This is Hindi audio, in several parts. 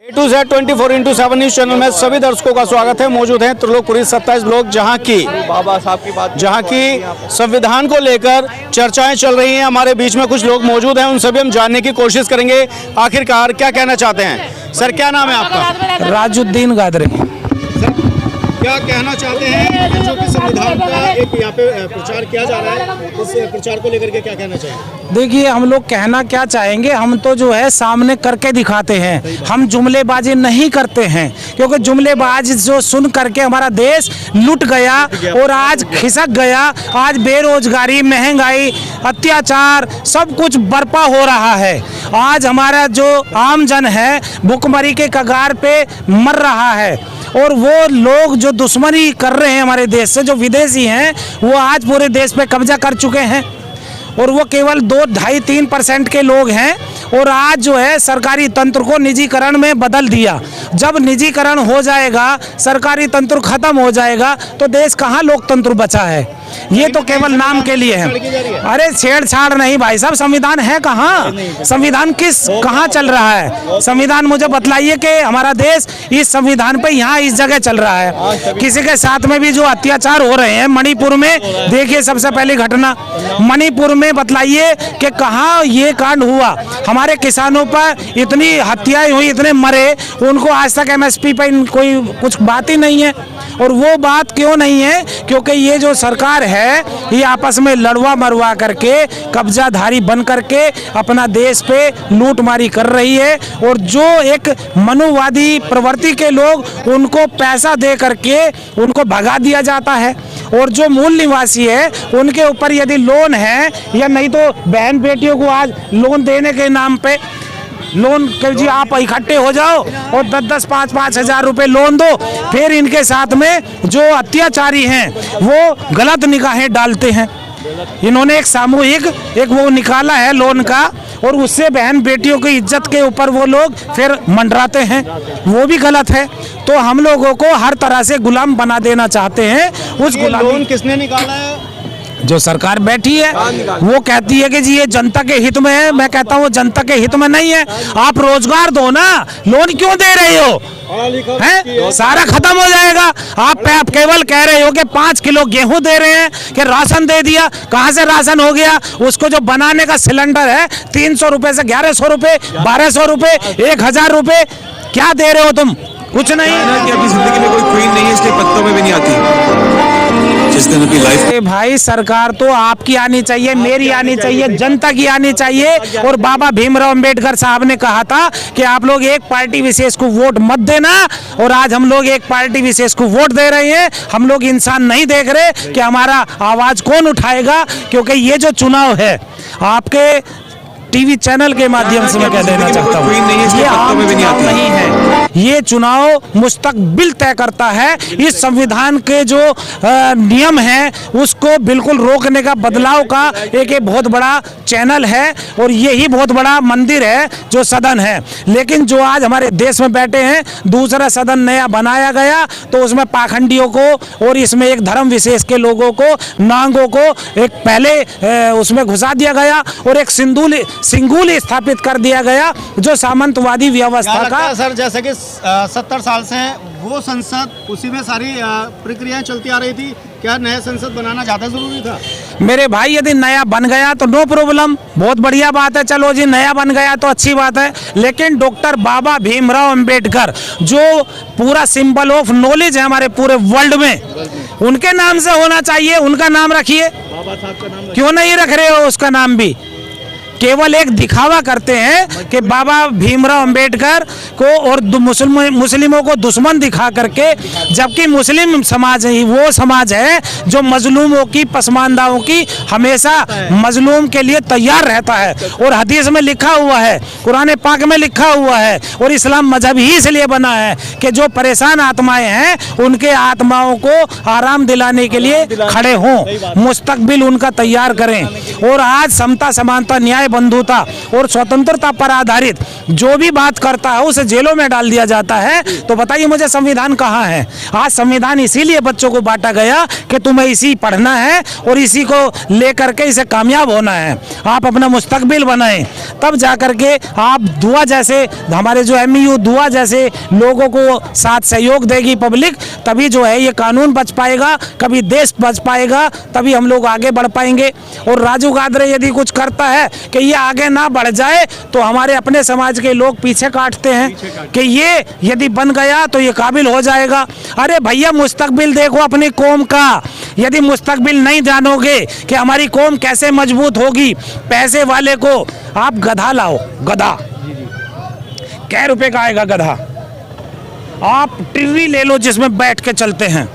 A to Z 24/7 news channel में सभी दर्शकों का स्वागत है। मौजूद हैं त्रिलोकपुरी 27 ब्लॉक, जहां की संविधान को लेकर चर्चाएं चल रही हैं। हमारे बीच में कुछ लोग मौजूद हैं, उन सभी हम जानने की कोशिश करेंगे आखिरकार क्या कहना चाहते हैं। सर, क्या नाम है आपका? राजुद्दीन गादरे। क्या कहना चाहते हैं जो कि संविधान का एक यहाँ पे प्रचार किया जा रहा है, इस प्रचार को लेकर के क्या कहना चाहिए? देखिए, हम लोग कहना क्या चाहेंगे, हम तो जो है सामने करके दिखाते हैं, हम जुमलेबाजी नहीं करते हैं, क्योंकि जुमलेबाज जो सुन करके हमारा देश लुट गया और आज खिसक गया। आज बेरोजगारी, महंगाई, अत्याचार सब कुछ बर्पा हो रहा है। आज हमारा जो आम जन है भुखमरी के कगार पे मर रहा है, और वो लोग जो दुश्मनी कर रहे हैं हमारे देश से, जो विदेशी हैं, वो आज पूरे देश पे कब्जा कर चुके हैं, और वो केवल 2-2.5-3% के लोग हैं। और आज जो है सरकारी तंत्र को निजीकरण में बदल दिया। जब निजीकरण हो जाएगा, सरकारी तंत्र खत्म हो जाएगा, तो देश कहाँ लोकतंत्र बचा है? ये तो केवल नाम के लिए है। अरे छेड़छाड़ नहीं भाई साहब, संविधान है कहाँ? संविधान कहाँ चल रहा है? संविधान मुझे बतलाइए कि हमारा देश इस संविधान पे यहाँ इस जगह चल रहा है। किसी के साथ में भी जो अत्याचार हो रहे हैं मणिपुर में, देखिए सबसे पहली घटना मणिपुर में, बतलाइए कि कहाँ ये कांड हुआ। हमारे किसानों पर इतनी हत्याएं हुई, इतने मरे, उनको आज तक MSP पर कोई कुछ बात ही नहीं है। और वो बात क्यों नहीं है? क्योंकि ये जो सरकार है ये आपस में लड़वा मरवा करके, कब्जाधारी बन करके अपना देश पे लूटमारी कर रही है। और जो एक मनुवादी प्रवृत्ति के लोग, उनको पैसा दे करके उनको भगा दिया जाता है, और जो मूल निवासी है उनके ऊपर यदि लोन है, या नहीं तो बहन बेटियों को आज लोन देने के नाम पे लोन कर जी, आप इकट्ठे हो जाओ और 10-10, 5-5 हजार रुपए लोन दो। फिर इनके साथ में जो अत्याचारी हैं वो गलत निगाहें डालते हैं। इन्होंने एक सामूहिक वो निकाला है लोन का, और उससे बहन बेटियों की इज्जत के ऊपर वो लोग फिर मंडराते हैं, वो भी गलत है। तो हम लोगों को हर तरह से गुलाम बना देना चाहते हैं। उस गुलाम लोन किसने निकाला है? जो सरकार बैठी है वो कहती है कि जी ये जनता के हित में है। मैं कहता हूँ जनता के हित में नहीं है। आप रोजगार दो ना, लोन क्यों दे रहे हो? हैं? सारा खत्म हो जाएगा। आप केवल कह रहे हो कि 5 किलो गेहूं दे रहे हैं, कि राशन दे दिया। कहां से राशन हो गया? उसको जो बनाने का सिलेंडर है 300 रुपए से 1100 रुपए, 1200 रुपए, 1000 रुपए, क्या दे रहे हो तुम? कुछ नहीं। कि अपनी जिंदगी में कोई क्वीन नहीं है, इसलिए पत्तों में भी नहीं आती। जिस दिन अपनी लाइफ भाई सरकार तो आपकी आनी चाहिए, मेरी आनी चाहिए, जनता की आनी चाहिए। और बाबा भीमराव अंबेडकर साहब ने कहा था कि आप लोग एक पार्टी विशेष को वोट मत देना, और आज हम लोग एक पार्टी विशेष को वोट दे रहे हैं। हम लोग इंसान नहीं देख रहे कि हमारा आवाज कौन उठाएगा, क्योंकि ये जो चुनाव है, आपके टीवी चैनल के माध्यम से मैं कह देना चाहता हूँ, ये आम चुनाव नहीं है। ये चुनाव मुस्तकबिल तय करता है। इस संविधान के जो नियम हैं उसको बिल्कुल रोकने का, बदलाव का एक बहुत बड़ा चैनल है, और यही बहुत बड़ा मंदिर है जो सदन है। लेकिन जो आज हमारे देश में बैठे हैं, दूसरा सदन नया बनाया गया, तो उसमें पाखंडियों को और इसमें एक धर्म विशेष के लोगों को, नांगों को एक पहले उसमें घुसा दिया गया, और एक सिंगुल स्थापित कर दिया गया, जो सामंतवादी व्यवस्था का। सर, जैसे कि 70 साल से वो संसद, उसी में सारी प्रक्रियाएं चलती आ रही थी, क्या नया संसद बनाना ज्यादा जरूरी था? मेरे भाई, यदि नया बन गया तो नो प्रॉब्लम, बहुत बढ़िया बात है। चलो जी, नया बन गया तो अच्छी बात है। लेकिन डॉक्टर बाबा भीमराव अंबेडकर, जो पूरा सिंबल ऑफ नॉलेज है हमारे पूरे वर्ल्ड में, उनके नाम से होना चाहिए। उनका नाम रखिए, क्यों नहीं रख रहे हो उसका नाम भी? केवल एक दिखावा करते हैं कि बाबा भीमराव अंबेडकर को और मुस्लिमों को दुश्मन दिखा करके, जबकि मुस्लिम समाज ही वो समाज है जो मजलूमों की, पसमानदाओं की हमेशा मजलूम के लिए तैयार रहता है। और हदीस में लिखा हुआ है, कुरान पाक में लिखा हुआ है, और इस्लाम मजहब ही इसलिए बना है कि जो परेशान आत्माएं हैं उनके आत्माओं को आराम दिलाने के लिए खड़े हों, मुस्तकबिल उनका तैयार करें। और आज समता, समानता, न्याय न्याय बंधुता और स्वतंत्रता पर आधारित जो भी बात करता है उसे जेलों में डाल दिया जाता है। तो बताइए मुझे संविधान कहाँ है? आज संविधान इसीलिए बच्चों को बांटा गया कि तुम्हें इसी पढ़ना है और इसी को लेकर के इसे कामयाब होना है। आप अपना मुस्तकबिल बनाएं, तब जाकर के आप दुआ जैसे हमारे जो MU दुआ जैसे लोगों को साथ सहयोग देगी पब्लिक, तभी जो है ये कानून बच पाएगा, कभी देश बच पाएगा, तभी हम लोग आगे बढ़ पाएंगे। और राजू गादरे यदि कुछ करता है कि ये आगे ना बढ़ जाए तो हमारे अपने समाज के लोग पीछे काटते हैं कि ये यदि बन गया तो ये काबिल हो जाएगा। अरे भैया मुस्तकबिल देखो अपनी कौम का। यदि मुस्तकबिल नहीं जानोगे कि हमारी कौम कैसे मजबूत होगी, पैसे वाले को आप गधा लाओ, गधा कै रुपए का आएगा गधा? आप टिर्री ले लो जिसमें बैठ के चलते हैं,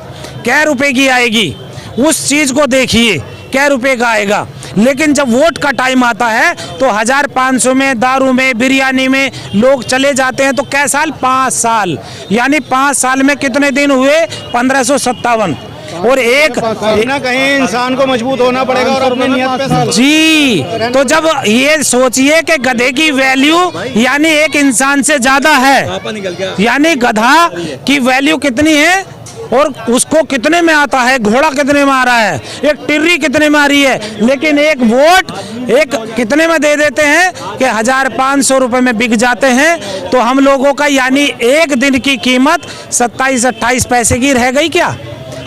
कै रुपए की आएगी? उस चीज को देखिए, कै रुपए का आएगा। लेकिन जब वोट का टाइम आता है तो 1500 में, दारू में, बिरयानी में लोग चले जाते हैं। तो कै साल? 5 साल। यानी 5 साल में कितने दिन हुए? 1557। और एक कहीं ना कहीं इंसान को मजबूत होना पड़ेगा और अपनी नियत पे जी। तो जब ये सोचिए कि गधे की वैल्यू यानी एक इंसान से ज्यादा है, यानी गधा की वैल्यू कितनी है और उसको कितने में आता है, घोड़ा कितने में आ रहा है, एक टिर्री कितने में आ रही है, लेकिन एक वोट एक कितने में दे देते हैं कि 1500 रुपए में बिक जाते हैं। तो हम लोगों का यानी एक दिन की कीमत 27-28 पैसे की रह गई क्या?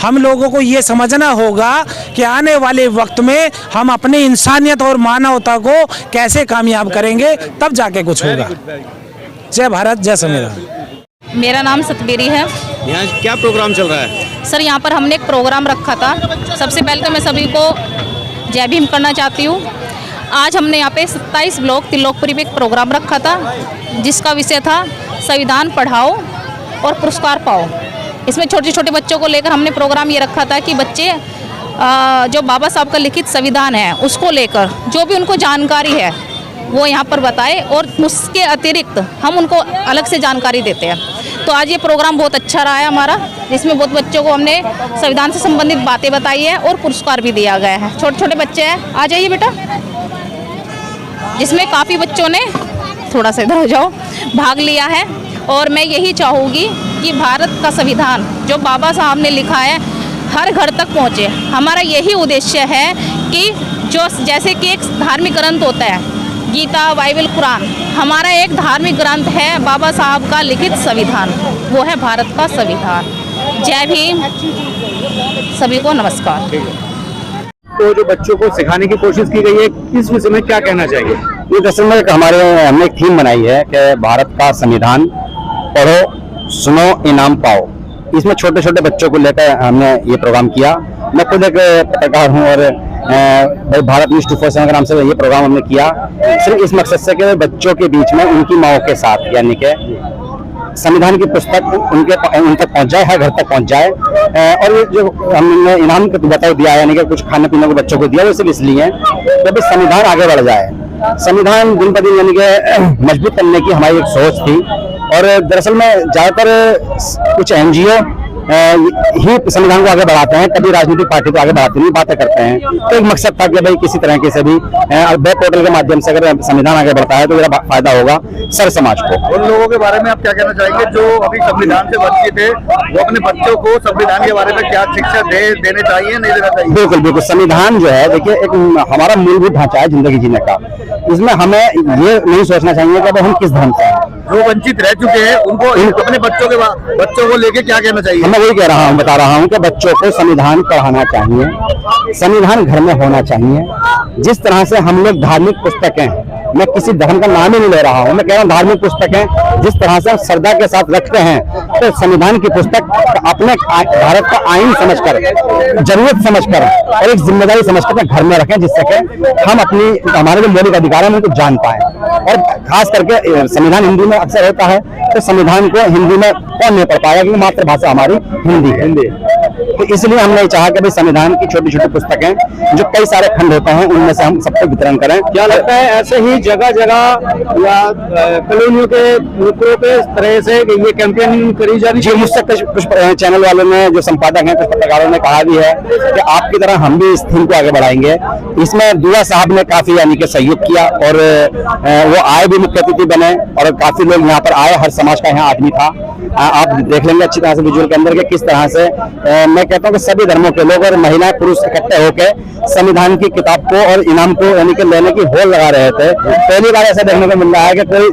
हम लोगों को ये समझना होगा कि आने वाले वक्त में हम अपनी इंसानियत और मानवता को कैसे कामयाब करेंगे, तब जाके कुछ होगा। जय भारत, जय संविधान। मेरा नाम सतबीरी है। यहाँ क्या प्रोग्राम चल रहा है? सर यहाँ पर हमने एक प्रोग्राम रखा था। सबसे पहले तो मैं सभी को जय भीम करना चाहती हूँ। आज हमने यहाँ पे 27 ब्लॉक त्रिलोकपुरी में एक प्रोग्राम रखा था जिसका विषय था संविधान पढ़ाओ और पुरस्कार पाओ। इसमें छोटे छोटे बच्चों को लेकर हमने प्रोग्राम ये रखा था कि बच्चे जो बाबा साहब का लिखित संविधान है उसको लेकर जो भी उनको जानकारी है वो यहाँ पर बताए और उसके अतिरिक्त हम उनको अलग से जानकारी देते हैं। तो आज ये प्रोग्राम बहुत अच्छा रहा है हमारा, जिसमें बहुत बच्चों को हमने संविधान से संबंधित बातें बताई है और पुरस्कार भी दिया गया है। छोटे छोटे बच्चे हैं, आ जाइए बेटा, जिसमें काफ़ी बच्चों ने, थोड़ा सा इधर हो जाओ, भाग लिया है। और मैं यही चाहूँगी कि भारत का संविधान जो बाबा साहब ने लिखा है हर घर तक पहुँचे। हमारा यही उद्देश्य है कि जो जैसे कि एक धार्मिक ग्रंथ होता है गीता, बाइबल, कुरान, हमारा एक धार्मिक ग्रंथ है बाबा साहब का लिखित संविधान, वो है भारत का संविधान। जय भीम, सभी को नमस्कार। तो जो बच्चों को सिखाने की कोशिश की गई है, इस विषय में क्या कहना चाहिए? ये दरअसल में हमने एक थीम बनाई है कि भारत का संविधान पढ़ो, सुनो, इनाम पाओ। इसमें छोटे छोटे बच्चों को लेकर हमने ये प्रोग्राम किया। मैं खुद एक पत्रकार हूँ और भारत न्यूज़ 24/7 के नाम से ये प्रोग्राम हमने किया सिर्फ इस मकसद से कि बच्चों के बीच में उनकी माओं के साथ यानी कि संविधान की पुस्तक उन तक पहुंच जाए, हर घर तक पहुंच जाए। और ये जो हमने इनाम बताओ दिया यानी कि कुछ खाने पीने को बच्चों को दिया, वो सिर्फ इसलिए कि संविधान आगे बढ़ जाए। संविधान दिन ब दिन यानी कि मजबूत करने की हमारी एक सोच थी। और दरअसल में ज़्यादातर कुछ NGO ही संविधान को आगे बढ़ाते हैं, कभी राजनीतिक पार्टी को आगे बढ़ाते नहीं, बातें करते हैं। तो एक मकसद था कि भाई किसी तरह के से भी वेब पोर्टल के माध्यम से अगर संविधान आगे बढ़ता है तो मेरा फायदा होगा सर समाज को। उन लोगों के बारे में आप क्या कहना चाहेंगे जो अभी संविधान से वंचित है, वो अपने बच्चों को संविधान के बारे में क्या शिक्षा देने चाहिए, नहीं देना चाहिए? बिल्कुल बिल्कुल, संविधान जो है देखिए एक हमारा मूलभूत ढांचा है जिंदगी जीने का। इसमें हमें ये नहीं सोचना चाहिए कि हम किस धर्म से हैं। जो वंचित रह चुके हैं उनको अपने बच्चों को लेके क्या कहना चाहिए? मैं वही कह रहा हूँ, बता रहा हूँ कि बच्चों को संविधान पढ़ाना चाहिए, संविधान घर में होना चाहिए। जिस तरह से हम लोग धार्मिक पुस्तकें, मैं किसी धर्म का नाम ही नहीं ले रहा हूँ, मैं कह रहा हूँ धार्मिक पुस्तकें जिस तरह से हम श्रद्धा के साथ रखते हैं, तो संविधान की पुस्तक अपने भारत का आईन समझकर, जरूरत समझकर और एक जिम्मेदारी समझकर घर में रखें, जिससे कि हम हमारे जो मौलिक अधिकार है उनको जान पाए। और खास करके संविधान हिंदी में अक्सर होता है, तो संविधान को हिंदी में कौन नहीं पढ़ पाएगा, क्योंकि मातृभाषा हमारी हिंदी है। तो इसलिए हमने चाहा कि भाई संविधान की छोटी छोटी पुस्तकें जो कई सारे खंड होते हैं उनमें से हम सबको वितरण करें। क्या लगता है ऐसे ही जगह जगह या कॉलोनियों के नुक्कड़ों पे इस तरह से ये कैंपेन करी जा रही है। मुझसे कुछ चैनल वालों ने, जो संपादक हैं, कुछ पत्रकारों ने कहा भी है कि आपकी तरह हम भी इस थीम को आगे बढ़ाएंगे। इसमें दुआ साहब ने काफी यानी कि सहयोग किया और वो आए भी, मुख्य अतिथि बने और काफी लोग यहाँ पर आए, हर समाज का यहाँ आदमी था। आप देख लेंगे अच्छी तरह से विजुअल के अंदर के किस तरह से मैं कहता हूँ कि सभी धर्मों के लोग और महिलाएं पुरुष इकट्ठे होकर संविधान की किताब को और इनाम को यानी कि लेने की होड़ लगा रहे थे। पहली बार ऐसा देखने को मिल रहा है कि कोई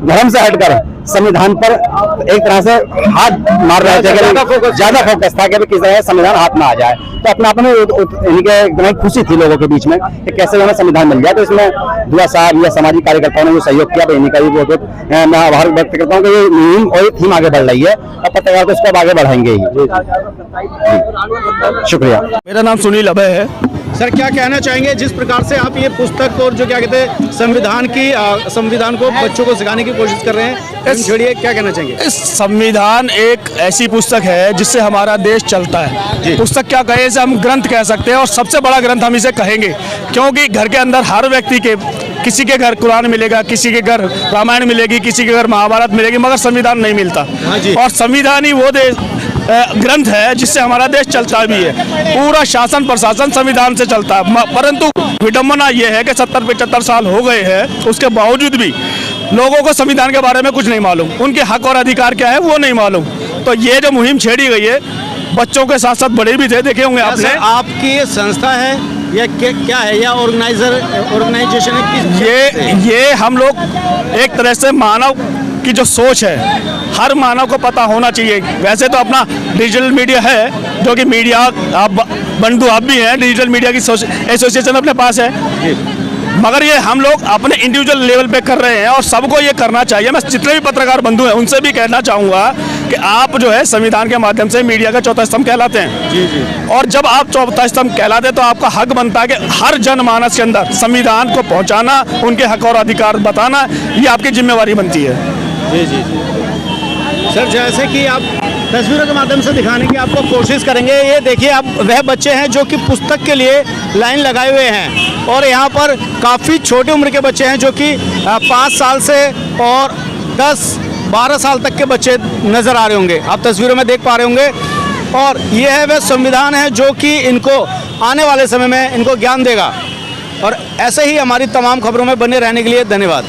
धर्म से हटकर संविधान पर एक तरह से हाथ मार रहे थे, ज्यादा फोकस था कि किस तरह संविधान हाथ में आ जाए। तो अपना अपने इनके खुशी थी लोगों के बीच में कि कैसे हमें संविधान मिल जाए। तो इसमें दुआ साहब या सामाजिक कार्यकर्ताओं ने जो सहयोग किया, इन्हीं का भी बहुत मैं आभार व्यक्त करता हूँ कि ये मुहिम और थीम आगे बढ़ रही है और पत्रकार को इसको आगे बढ़ाएंगे ही। शुक्रिया। मेरा नाम सुनील अभय है। सर, क्या कहना चाहेंगे जिस प्रकार से आप ये पुस्तक और जो क्या कहते हैं संविधान को बच्चों को सिखाने की कोशिश कर रहे हैं, छोड़िए, क्या कहना चाहेंगे? संविधान एक ऐसी पुस्तक है जिससे हमारा देश चलता है। पुस्तक क्या कहे, इसे हम ग्रंथ कह सकते हैं और सबसे बड़ा ग्रंथ हम इसे कहेंगे, क्योंकि घर के अंदर हर व्यक्ति के, किसी के घर कुरान मिलेगा, किसी के घर रामायण मिलेगी, किसी के घर महाभारत मिलेगी, मगर संविधान नहीं मिलता। और संविधान ही वो ग्रंथ है जिससे हमारा देश चलता भी है। पूरा शासन प्रशासन संविधान से चलता है। परंतु विडंबना ये है कि 70-75 साल हो गए हैं, उसके बावजूद भी लोगों को संविधान के बारे में कुछ नहीं मालूम, उनके हक और अधिकार क्या है वो नहीं मालूम। तो ये जो मुहिम छेड़ी गई है, बच्चों के साथ साथ बड़े भी थे, देखे होंगे आपने। आपकी ये संस्था है या क्या है, या ऑर्गेनाइजेशन है? ये हम लोग एक तरह से मानव की जो सोच है, हर मानव को पता होना चाहिए। वैसे तो अपना डिजिटल मीडिया है, जो कि मीडिया आप बंधु आप भी हैं, डिजिटल मीडिया की एसोसिएशन अपने पास है, मगर ये हम लोग अपने इंडिविजुअल लेवल पे कर रहे हैं और सबको ये करना चाहिए। मैं जितने भी पत्रकार बंधु हैं उनसे भी कहना चाहूँगा कि आप जो है संविधान के माध्यम से मीडिया का चौथा स्तंभ कहलाते हैं। जी। और जब आप चौथा स्तंभ कहलाते हैं तो आपका हक बनता है कि हर जनमानस के अंदर संविधान को पहुँचाना, उनके हक और अधिकार बताना, ये आपकी जिम्मेवारी बनती है। जी। सर, जैसे कि आप तस्वीरों के माध्यम से दिखाने की आपको कोशिश करेंगे, ये देखिए आप वह बच्चे हैं जो कि पुस्तक के लिए लाइन लगाए हुए हैं और यहाँ पर काफ़ी छोटी उम्र के बच्चे हैं जो कि 5 साल से और 10-12 साल तक के बच्चे नज़र आ रहे होंगे, आप तस्वीरों में देख पा रहे होंगे। और ये है वह संविधान है जो कि इनको आने वाले समय में इनको ज्ञान देगा। और ऐसे ही हमारी तमाम खबरों में बने रहने के लिए धन्यवाद।